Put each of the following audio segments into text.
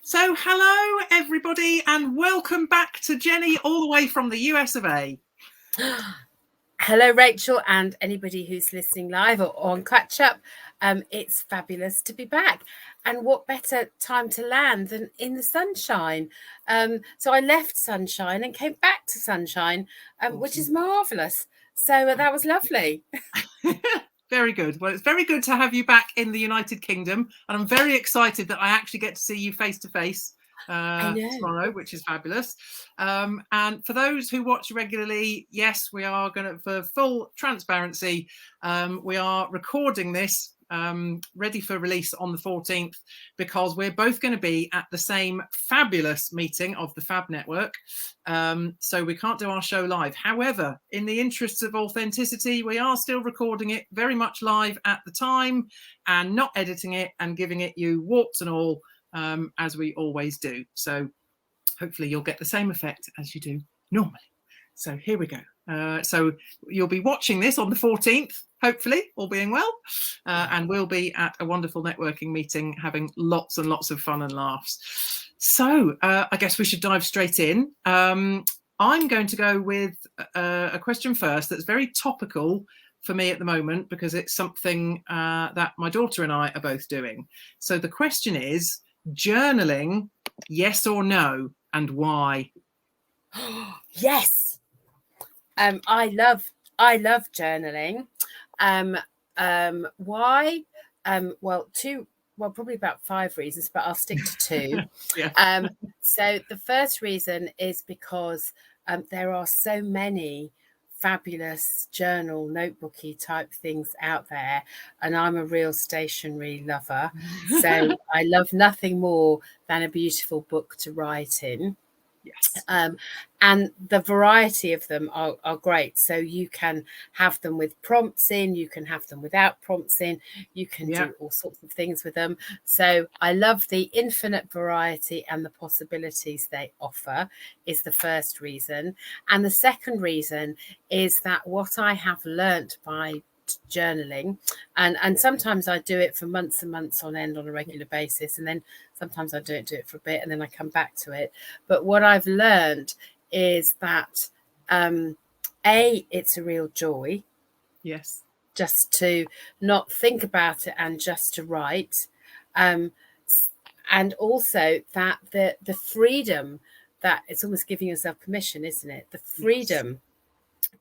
So hello everybody and welcome back to Jenny all the way from the US of A. Hello, Rachel, and anybody who's listening live or on catch up. It's fabulous to be back. And what better time to land than in the sunshine? So I left sunshine and came back to sunshine, which is marvellous. So that was lovely. Very good. Well, it's very good to have you back in the United Kingdom. And I'm very excited that I actually get to see you face to face tomorrow, which is fabulous. And for those who watch regularly, yes, we are going to, for full transparency, we are recording this ready for release on the 14th because we're both going to be at the same fabulous meeting of the Fab Network. So we can't do our show live. However, in the interests of authenticity, we are still recording it very much live at the time and not editing it and giving it you warts and all as we always do. So hopefully you'll get the same effect as you do normally. So here we go. So you'll be watching this on the 14th, hopefully, all being well. And we'll be at a wonderful networking meeting, having lots and lots of fun and laughs. So I guess we should dive straight in. I'm going to go with a question first that's very topical for me at the moment, because it's something that my daughter and I are both doing. So the question is, journaling, yes or no, and why? Yes. I love journaling. Why? Well, probably about 5 reasons, but I'll stick to 2. Yeah. So the first reason is because there are so many fabulous journal notebooky type things out there, and I'm a real stationery lover. So I love nothing more than a beautiful book to write in. Yes. And the variety of them are great. So you can have them with prompts in, you can have them without prompts in, you can do all sorts of things with them. So I love the infinite variety and the possibilities they offer is the first reason. And the second reason is that what I have learnt by journaling, and sometimes I do it for months and months on end on a regular basis, and then sometimes I don't do it for a bit and then I come back to it. But what I've learned is that it's a real joy, yes, just to not think about it and just to write, and also that the freedom, that it's almost giving yourself permission, isn't it? The freedom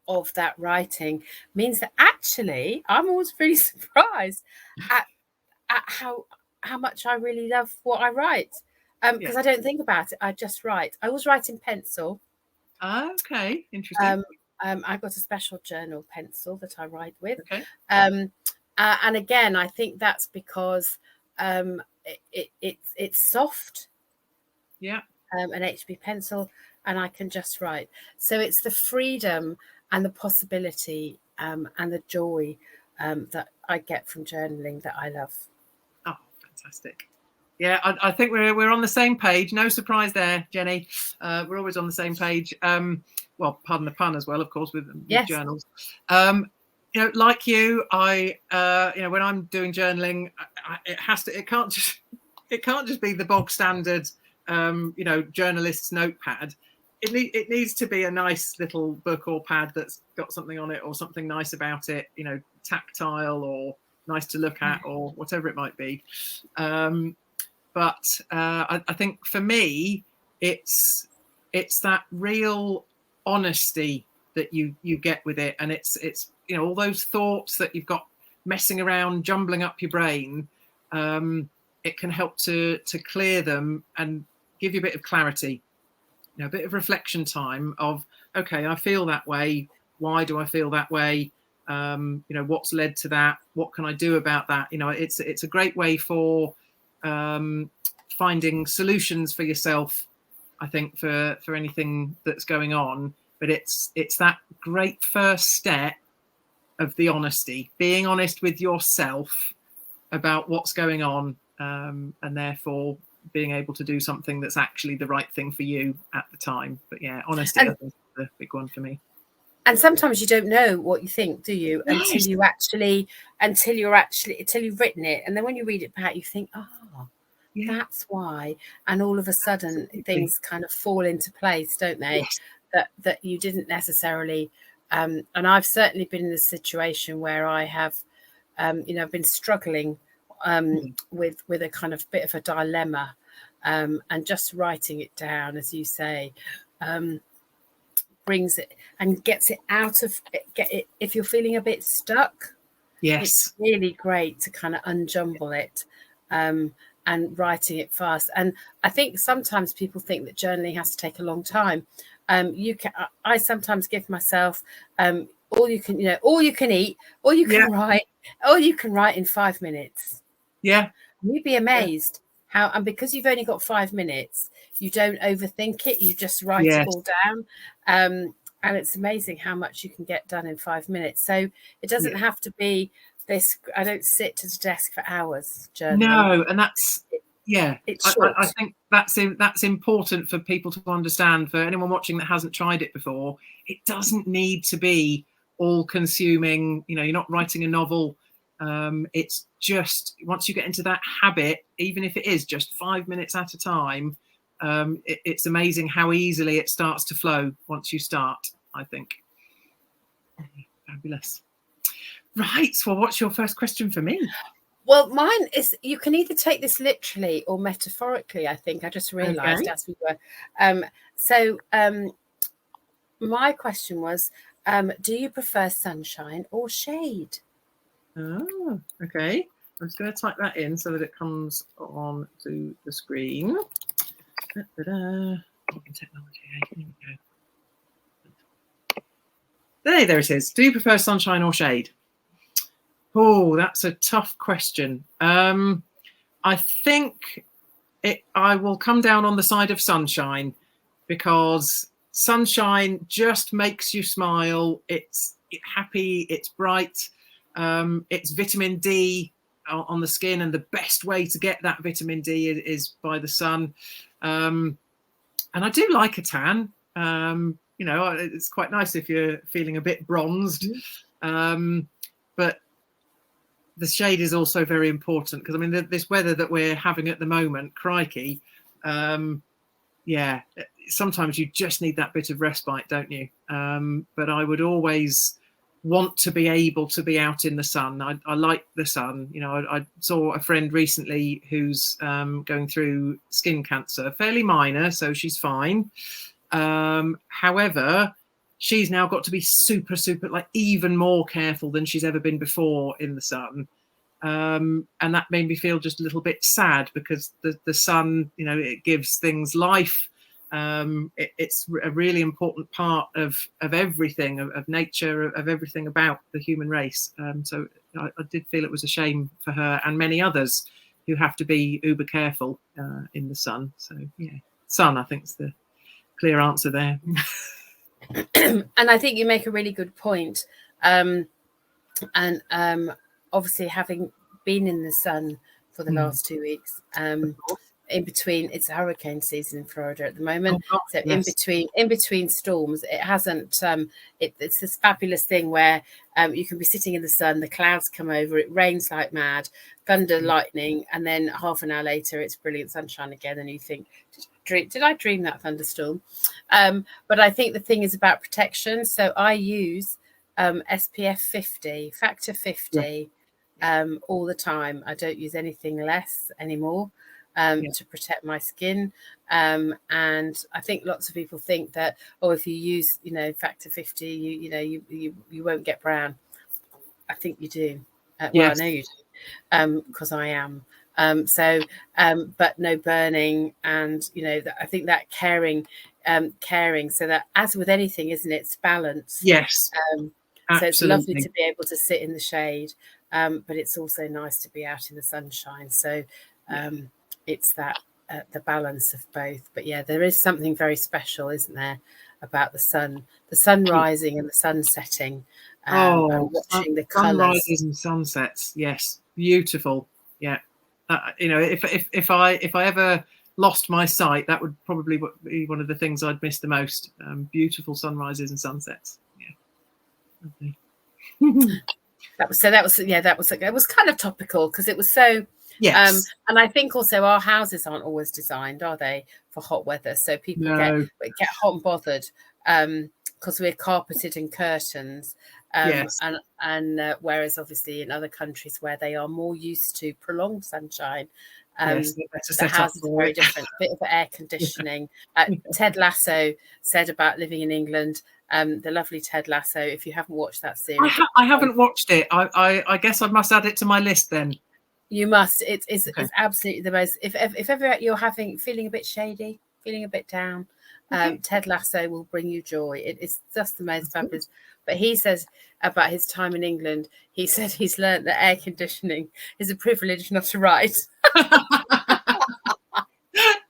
of that writing means that actually I'm always really surprised at how much I really love what I write, because I don't think about it, I just write. I always write in pencil. Okay, interesting. I've got a special journal pencil that I write with. Okay. And again, I think that's because it's soft. Yeah. An HB pencil, and I can just write. So it's the freedom and the possibility and the joy that I get from journaling that I love. Oh, fantastic. Yeah, I think we're on the same page. No surprise there, Jenny. We're always on the same page. Well, pardon the pun as well, of course, with journals. Like you, I when I'm doing journaling, it can't just be the bog standard journalist's notepad. It needs to be a nice little book or pad that's got something on it or something nice about it, tactile or nice to look at or whatever it might be. But I think for me, it's that real honesty that you get with it, and it's all those thoughts that you've got messing around, jumbling up your brain. It can help to clear them and give you a bit of clarity, a bit of reflection time of, okay, I feel that way. Why do I feel that way? What's led to that? What can I do about that? It's a great way for finding solutions for yourself, I think, for anything that's going on. But it's that great first step of the honesty, being honest with yourself about what's going on, and therefore being able to do something that's actually the right thing for you at the time. But yeah, honesty is the big one for me. And sometimes you don't know what you think, do you? Until you've written it, and then when you read it back, you think, oh, That's why. And all of a sudden, things kind of fall into place, don't they? That you didn't necessarily. And I've certainly been in a situation where I have, I've been struggling with a kind of bit of a dilemma, and just writing it down, as you say, brings it and gets it out of it. If you're feeling a bit stuck, it's really great to kind of unjumble it. And writing it fast. And I think sometimes people think that journaling has to take a long time. I sometimes give myself all you can eat, all you can write, all you can write in 5 minutes. Yeah. You'd be amazed how, and because you've only got 5 minutes, you don't overthink it, you just write it all down. And it's amazing how much you can get done in 5 minutes. So it doesn't have to be this. I don't sit at a desk for hours journaling. No, and that's I think that's important for people to understand. For anyone watching that hasn't tried it before, it doesn't need to be all-consuming. You know, you're not writing a novel. It's just once you get into that habit, even if it is just 5 minutes at a time, it's amazing how easily it starts to flow once you start, I think. Fabulous. Right. Well, what's your first question for me? Well, mine is, you can either take this literally or metaphorically, I think. I just realised as we were. My question was, do you prefer sunshine or shade? Oh, okay. I'm just going to type that in so that it comes on to the screen. Technology. Here we go. There it is. Do you prefer sunshine or shade? Oh, that's a tough question. I think I will come down on the side of sunshine, because sunshine just makes you smile. It's happy, it's bright, it's vitamin D on the skin, and the best way to get that vitamin D is by the sun. And I do like a tan. It's quite nice if you're feeling a bit bronzed. But the shade is also very important, because I mean, this weather that we're having at the moment, crikey, sometimes you just need that bit of respite, don't you? But I would always want to be able to be out in the sun. I like the sun. You know, I saw a friend recently who's going through skin cancer, fairly minor, so she's fine. However, she's now got to be super, like even more careful than she's ever been before in the sun. And that made me feel just a little bit sad, because the sun, you know, it gives things life. It's a really important part of everything, of nature, of everything about the human race. So I did feel it was a shame for her and many others who have to be uber careful in the sun. So yeah, sun, I think, is the clear answer there. And I think you make a really good point. Obviously, having been in the sun for the last 2 weeks, in between, it's hurricane season in Florida at the moment. In between storms, it hasn't. It's this fabulous thing where you can be sitting in the sun, the clouds come over, it rains like mad, thunder, lightning, and then half an hour later, it's brilliant sunshine again, and you think, did I dream that thunderstorm? But I think the thing is about protection. So I use SPF 50, factor 50 all the time. I don't use anything less anymore to protect my skin. And I think lots of people think that, if you use, factor 50, you won't get brown. I think you do. Well, I know you do, because I am. But no burning, and I think that caring, so that, as with anything, isn't it, it's balance. Yes. So it's lovely to be able to sit in the shade, but it's also nice to be out in the sunshine. So it's that the balance of both. But yeah, there is something very special, isn't there, about the sun rising and the sun setting, and watching the colours. Sunrises and sunsets, yes, beautiful. Yeah, if I ever lost my sight, that would probably be one of the things I'd miss the most. Beautiful sunrises and sunsets. Yeah. That was kind of topical, because it was so Yes. And I think also our houses aren't always designed, are they, for hot weather? So people get hot and bothered because we're carpeted and curtains. Yes. And whereas obviously in other countries where they are more used to prolonged sunshine, yes, the house is very different. A bit of air conditioning. Ted Lasso said about living in England. The lovely Ted Lasso. If you haven't watched that series, I haven't watched it. I guess I must add it to my list then. You must. It's absolutely the most. If ever you're feeling a bit shady, feeling a bit down, Ted Lasso will bring you joy. It's just the most fabulous. But he says about his time in England, he said he's learned that air conditioning is a privilege, not a right.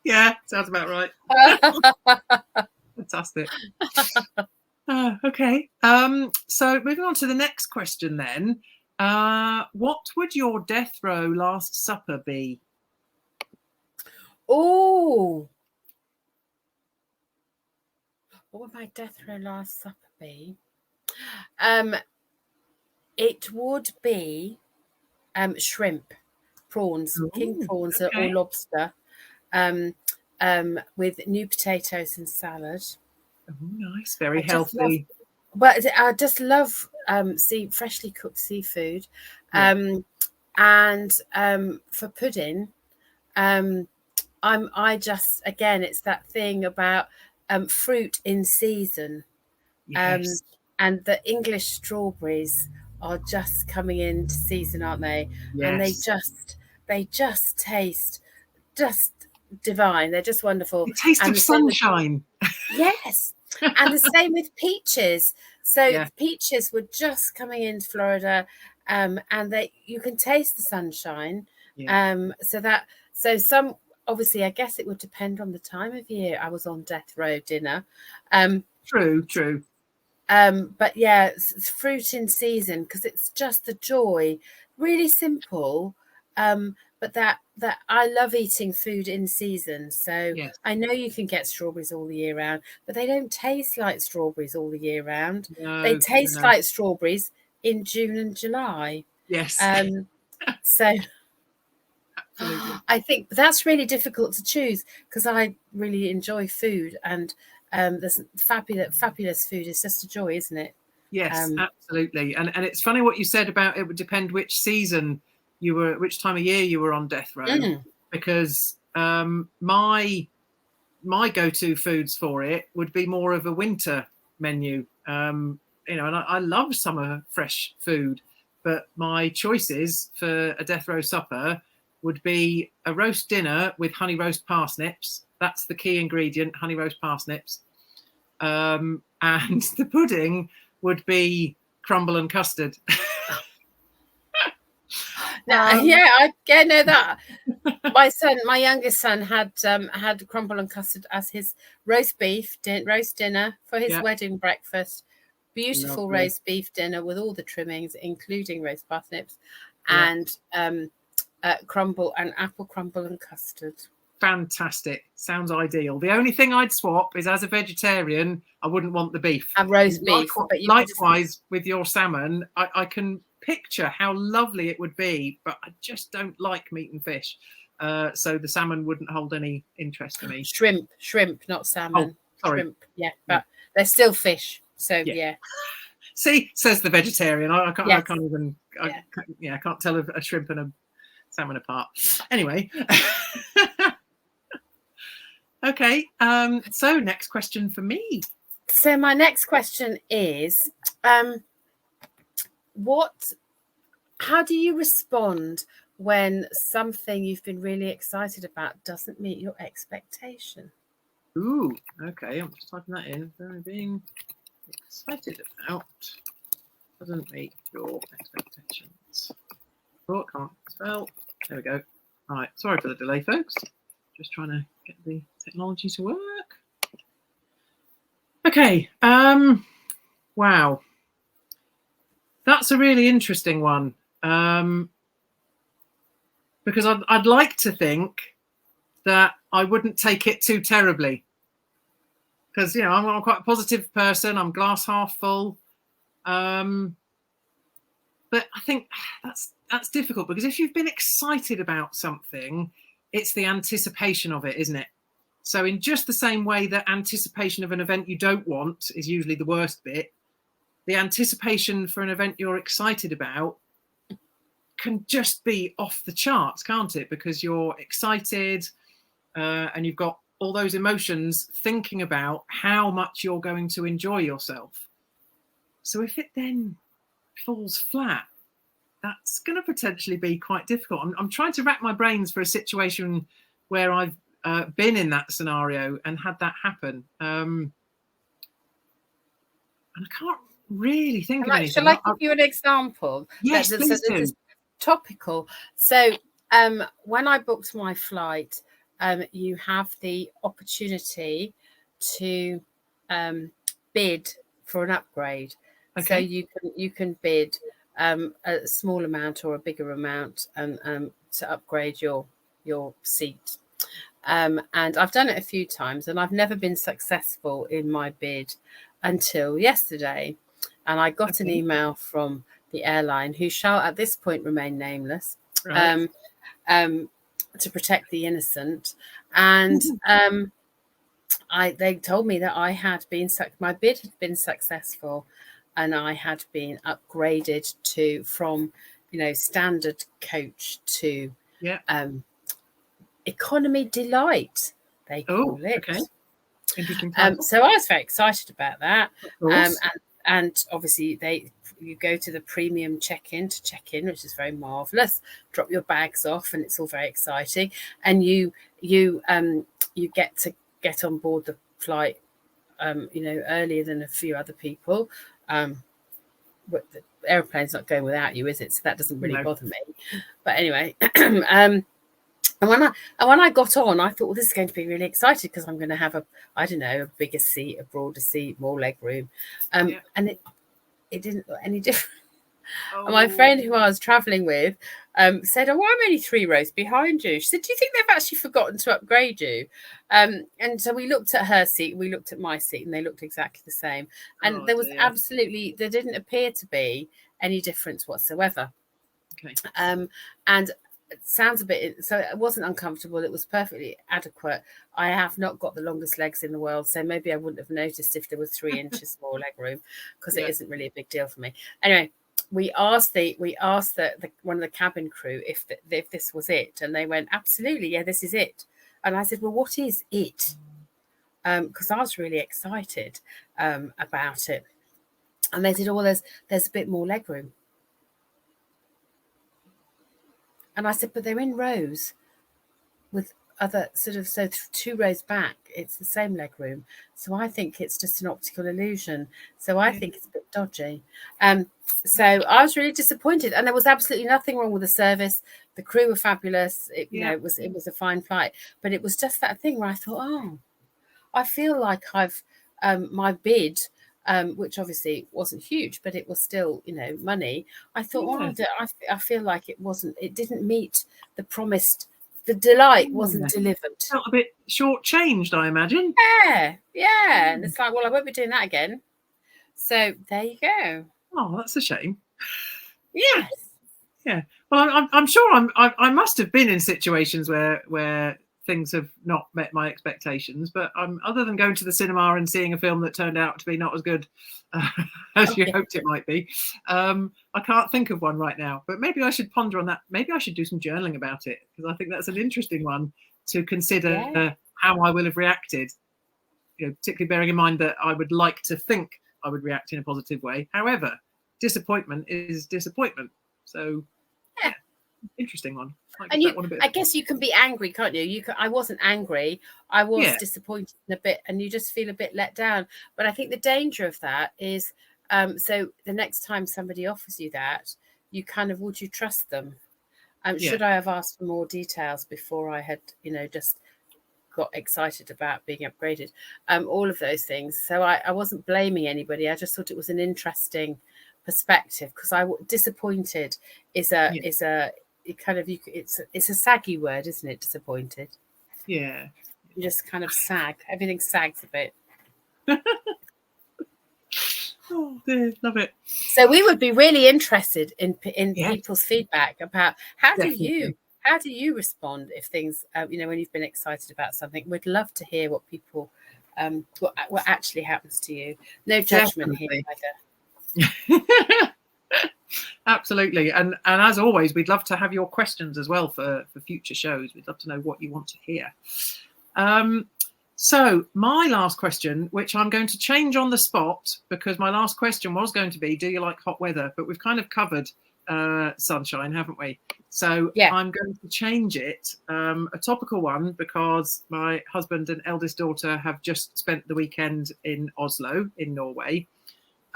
Yeah, sounds about right. Fantastic. Okay. So moving on to the next question then. What would your death row last supper be? Oh, what would my death row last supper be? It would be shrimp, prawns, king prawns, or lobster, with new potatoes and salad. Oh, nice, very healthy. But I just love freshly cooked seafood, and for pudding, I just again it's that thing about fruit in season, Yes. And the English strawberries are just coming into season, aren't they? Yes. And they just taste just divine. They're just wonderful. The taste of sunshine. Yes. And the same with peaches. So peaches were just coming into Florida, and you can taste the sunshine. So some obviously, I guess it would depend on the time of year. I was on death row dinner. True. But yeah, it's fruit in season because it's just the joy. Really simple. But that I love eating food in season. So I know you can get strawberries all the year round, but they don't taste like strawberries all the year round. They taste like strawberries in June and July. Yes. So I think that's really difficult to choose because I really enjoy food, and there's fabulous food. It's just a joy, isn't it? Yes, absolutely. And it's funny what you said about it would depend which season which time of year you were on death row, because my go-to foods for it would be more of a winter menu. And I love summer fresh food, but my choices for a death row supper would be a roast dinner with honey roast parsnips. That's the key ingredient, honey roast parsnips. And the pudding would be crumble and custard. I know that. My youngest son had crumble and custard as his roast dinner for his wedding breakfast. Beautiful roast beef dinner with all the trimmings, including roast parsnips, and crumble and apple crumble and custard. Fantastic. Sounds ideal. The only thing I'd swap is, as a vegetarian, I wouldn't want the beef. And roast beef. Likewise, with your salmon, I can picture how lovely it would be, but I just don't like meat and fish. So the salmon wouldn't hold any interest to me. Shrimp, not salmon. Oh, sorry. Shrimp, but they're still fish. So yeah. See, says the vegetarian. I can't tell a shrimp and a salmon apart. Anyway. Okay. So next question for me. So my next question is, how do you respond when something you've been really excited about doesn't meet your expectation? Ooh, okay. I'm just typing that in. Being excited about doesn't meet your expectations. Oh, can't spell. There we go. All right. Sorry for the delay, folks. Just trying to get the technology to work. Okay. Wow. That's a really interesting one. Because I'd like to think that I wouldn't take it too terribly. Because, I'm quite a positive person. I'm glass half full. But I think that's difficult, because if you've been excited about something, it's the anticipation of it, isn't it? So in just the same way that anticipation of an event you don't want is usually the worst bit, the anticipation for an event you're excited about can just be off the charts, can't it? Because you're excited and you've got all those emotions thinking about how much you're going to enjoy yourself. So if it then falls flat, that's going to potentially be quite difficult. I'm trying to rack my brains for a situation where I've been in that scenario and had that happen. And I can't really think of anything. Shall I give you an example? Yes, please do. Topical. So when I booked my flight, you have the opportunity to bid for an upgrade. Okay. So you can bid a small amount or a bigger amount to upgrade your seat. And I've done it a few times, and I've never been successful in my bid until yesterday. And I got an email from the airline, who shall at this point remain nameless, right, to protect the innocent. And they told me that I had been my bid had been successful, and I had been upgraded from standard coach to economy delight, they call it. Okay. Interesting. So I was very excited about that. And obviously you go to the premium check-in, which is very marvelous. Drop your bags off, and it's all very exciting. And you get to get on board the flight, earlier than a few other people. But the airplane's not going without you, is it? So that doesn't really bother me. But anyway, And when I got on, I thought, well, this is going to be really exciting, because I'm going to have a bigger seat, a broader seat, more leg room. And it didn't look any different. And my friend who I was traveling with said, "Oh, I'm only 3 rows behind you." She said, "Do you think they've actually forgotten to upgrade you?" And so we looked at her seat, we looked at my seat, and they looked exactly the same. And there didn't appear to be any difference whatsoever. Okay. And it sounds a bit, so it wasn't uncomfortable, it was perfectly adequate. I have not got the longest legs in the world, so maybe I wouldn't have noticed if there was 3 inches more leg room, because it isn't really a big deal for me. Anyway, we asked one of the cabin crew if this was it, and they went, "Absolutely, yeah, this is it." And I said, "Well, what is it?" Because I was really excited about it. And they said, "Oh, well, there's a bit more leg room." And I said, "But they're in rows with other so 2 rows back. It's the same leg room. So I think it's just an optical illusion. So I think it's a bit dodgy." So I was really disappointed, and there was absolutely nothing wrong with the service. The crew were fabulous. It was a fine flight, but it was just that thing where I thought, oh, I feel like I've my bid. Which obviously wasn't huge, but it was still, money. I thought, I feel like it didn't meet the promised, the delight wasn't delivered. Felt a bit shortchanged, I imagine. Yeah. And it's like, well, I won't be doing that again. So there you go. Oh, that's a shame. Yes. Yeah. Well, I'm sure I must have been in situations where things have not met my expectations, but other than going to the cinema and seeing a film that turned out to be not as good as you hoped it might be, I can't think of one right now. But maybe I should ponder on that. Maybe I should do some journaling about it, because I think that's an interesting one to consider how I will have reacted. Particularly bearing in mind that I would like to think I would react in a positive way. However, disappointment is disappointment. So interesting one. I guess you can be angry, can't you? I wasn't angry. I was disappointed a bit, and you just feel a bit let down. But I think the danger of that is, so the next time somebody offers you that, you kind of, would you trust them? Should I have asked for more details before I had, just got excited about being upgraded? All of those things. So I wasn't blaming anybody. I just thought it was an interesting perspective, because disappointed is a it's a saggy word, isn't it? Disappointed. Yeah. You just kind of sag. Everything sags a bit. Oh dear, love it. So we would be really interested in Yes, people's feedback about how definitely. do you respond if things when you've been excited about something. We'd love to hear what people what actually happens to you. No judgment here either. Absolutely. And as always, we'd love to have your questions as well for future shows. We'd love to know what you want to hear. So my last question, which I'm going to change on the spot, because my last question was going to be, do you like hot weather? But we've kind of covered sunshine, haven't we? So Yeah. I'm going to change it, a topical one, because my husband and eldest daughter have just spent the weekend in Oslo in Norway.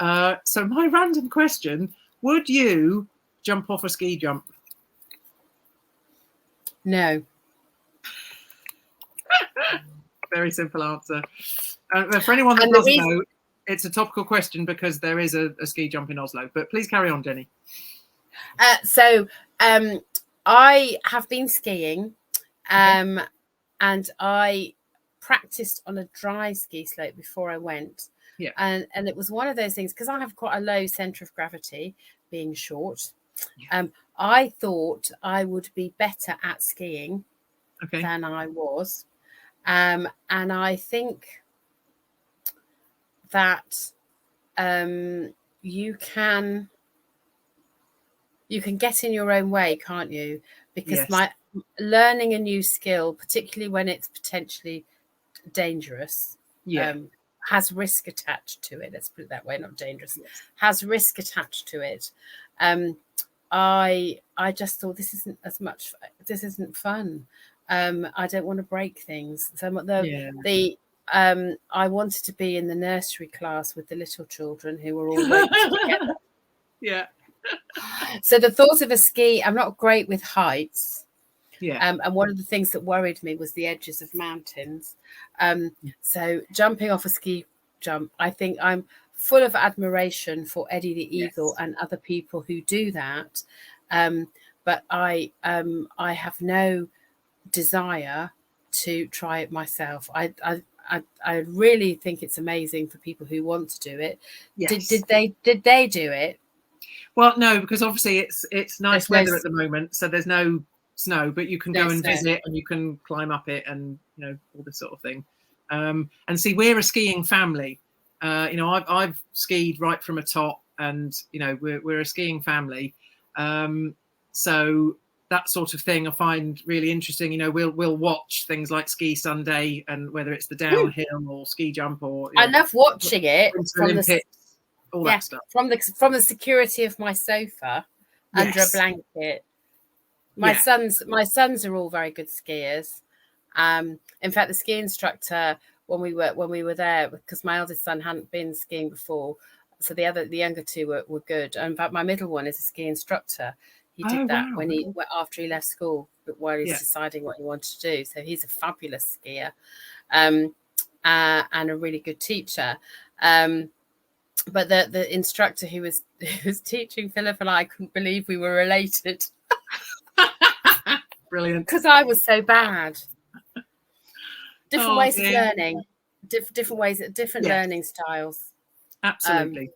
So my random question, would you jump off a ski jump? No. Very simple answer. For anyone that doesn't know, it's a topical question because there is a ski jump in Oslo. But please carry on, Jenny. So I have been skiing, and I practiced on a dry ski slope before I went. Yeah. And it was one of those things, because I have quite a low centre of gravity, being short. Yeah. I thought I would be better at skiing than I was. And I think that you can get in your own way, can't you? Because learning a new skill, particularly when it's potentially dangerous, has risk attached to it. Let's put it that way, not dangerous. Yes. Has risk attached to it. I just thought this isn't fun. I don't want to break things. So I wanted to be in the nursery class with the little children who were all roped together. Yeah. So the thought of a ski, I'm not great with heights. Yeah. And one of the things that worried me was the edges of mountains. So jumping off a ski jump, I think I'm full of admiration for Eddie the Eagle and other people who do that. But I have no desire to try it myself. I really think it's amazing for people who want to do it. Yes. Did they do it? Well, no, because obviously it's nice weather at the moment, so there's no snow, but you can go and visit and you can climb up it and all this sort of thing. And see, we're a skiing family. I've skied right from a top, and we're a skiing family. So that sort of thing I find really interesting. We'll watch things like Ski Sunday, and whether it's the downhill or ski jump or I love watching it from Olympics, all that stuff. From the security of my sofa under a blanket. My sons are all very good skiers. In fact, the ski instructor when we were there, because my eldest son hadn't been skiing before, so the younger two were good. And in fact, my middle one is a ski instructor. He did that after he left school, but while he's deciding what he wanted to do. So he's a fabulous skier, and a really good teacher. But the instructor who was teaching Philip and I couldn't believe we were related. Brilliant. Because I was so bad. Different ways of learning, different ways, different learning styles. Absolutely.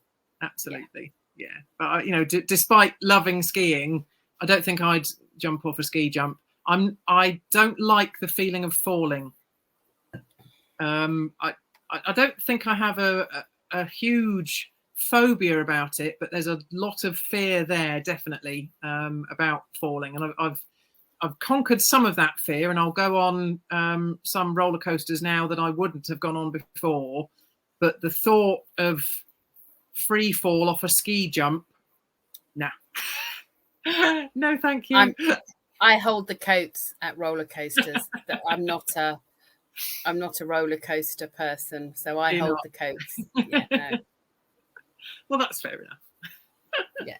Yeah. But despite loving skiing, I don't think I'd jump off a ski jump. I don't like the feeling of falling. I don't think I have a huge phobia about it, but there's a lot of fear there, definitely, about falling. And I've conquered some of that fear, and I'll go on some roller coasters now that I wouldn't have gone on before. But the thought of free fall off a ski jump, nah. No, thank you. I hold the coats at roller coasters. I'm not a roller coaster person, so I hold the coats. Yeah, no. Well, that's fair enough. Yeah.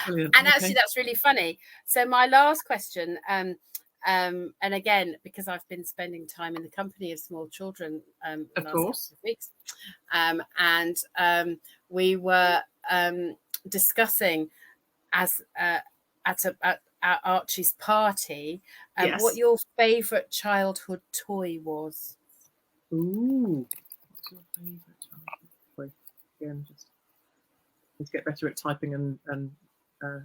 Brilliant. And actually, that's really funny. So my last question, and again, because I've been spending time in the company of small children the last couple of weeks, and we were discussing at Archie's party what your favourite childhood toy was. Ooh. What's your favourite childhood toy? again. Just need to get better at typing and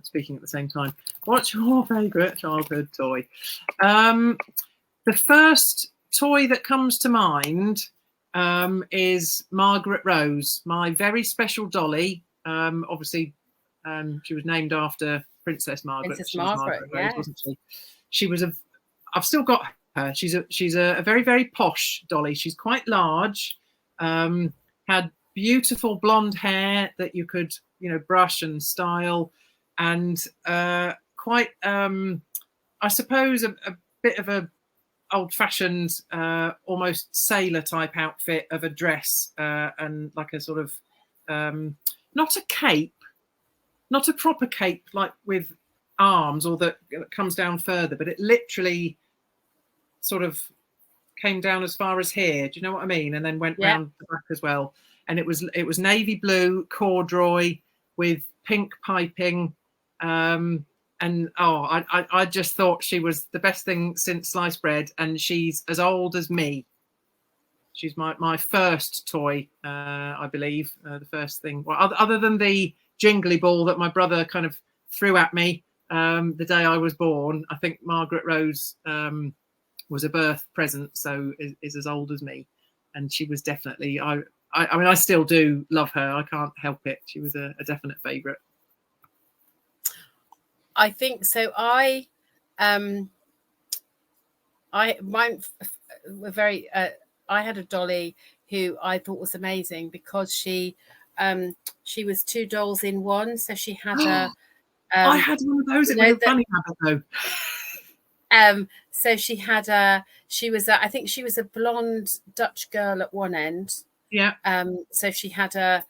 speaking at the same time. What's your favourite childhood toy? The first toy that comes to mind is Margaret Rose, my very special dolly. Obviously, she was named after Princess Margaret. Princess she was Margaret, Rose, wasn't she? She was I've still got her. She's a very, very posh dolly. She's quite large. Had beautiful blonde hair that you could, brush and style, and quite, I suppose, a bit of a old-fashioned, almost sailor type outfit of a dress, and like a sort of not a cape, not a proper cape like with arms or that comes down further, but it literally sort of came down as far as here. Do you know what I mean? And then went round the back as well. And it was navy blue corduroy with pink piping. And I just thought she was the best thing since sliced bread. And she's as old as me. She's my first toy, I believe. The first thing, well, other than the jingly ball that my brother kind of threw at me the day I was born. I think Margaret Rose was a birth present, so is as old as me. And she was definitely, I mean, I still do love her. I can't help it. She was a definite favourite. I think so. Mine were very. I had a dolly who I thought was amazing because she was two dolls in one. So she had a. I had one of those. It was a funny habit though. So she had I think she was a blonde Dutch girl at one end. Yeah. So she had a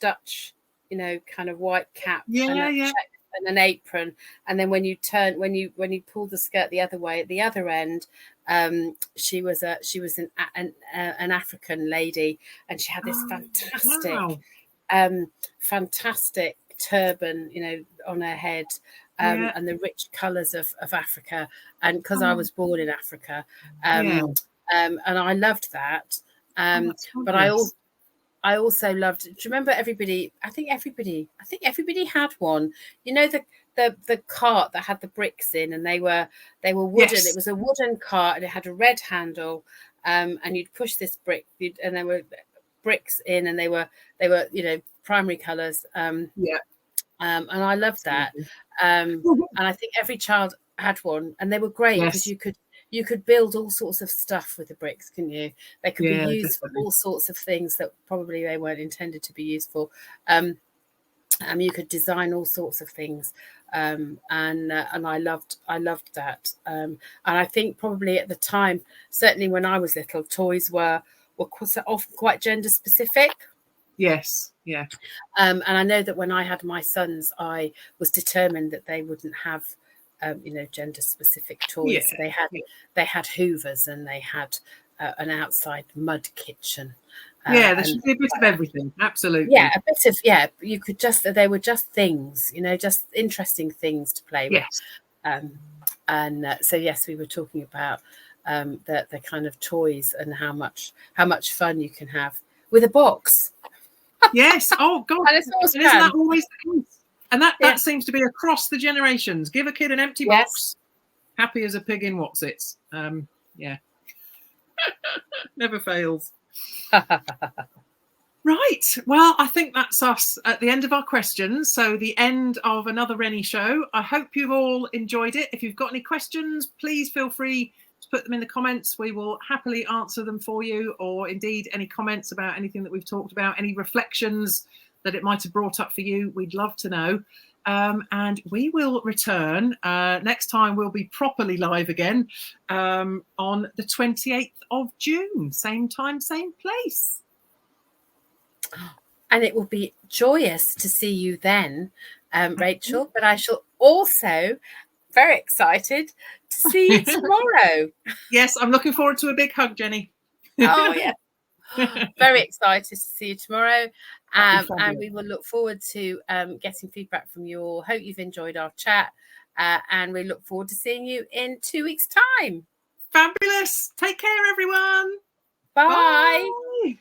Dutch, kind of white cap. Yeah. And an apron, and then when you pull the skirt the other way at the other end, she was an African lady, and she had this fantastic turban, on her head, and the rich colours of Africa, and because I was born in Africa, and I loved that, but I also loved. Do you remember everybody? I think everybody had one. The cart that had the bricks in, and they were wooden. Yes. It was a wooden cart, and it had a red handle, and you'd push this brick, and there were bricks in, and they were primary colours. And I loved that. And I think every child had one, and they were great because you could build all sorts of stuff with the bricks, couldn't you? They could be used for all sorts of things that probably they weren't intended to be used for. You could design all sorts of things, and I loved that. And I think probably at the time, certainly when I was little, toys were often quite gender specific. Yes, yeah. And I know that when I had my sons, I was determined that they wouldn't have gender specific toys. They had hoovers, and they had an outside mud kitchen. There should be a bit of everything. Absolutely. Yeah, a bit of you could they were just things, just interesting things to play with. So yes, we were talking about the kind of toys and how much fun you can have with a box. Yes. Oh God. And isn't that always the case? And that seems to be across the generations. Give a kid an empty box, happy as a pig in Wotsits. Never fails. Right. Well, I think that's us at the end of our questions. So the end of another Renny show. I hope you've all enjoyed it. If you've got any questions, please feel free to put them in the comments. We will happily answer them for you, or indeed any comments about anything that we've talked about, any reflections that it might have brought up for you. We'd love to know. And we will return. Next time we'll be properly live again on the 28th of June. Same time, same place. And it will be joyous to see you then, Rachel. But I shall also very excited to see you tomorrow. Yes, I'm looking forward to a big hug, Jenny. Oh, yeah. Very excited to see you tomorrow. And we will look forward to getting feedback from you all. Hope you've enjoyed our chat. And we look forward to seeing you in 2 weeks' time. Fabulous. Take care, everyone. Bye. Bye.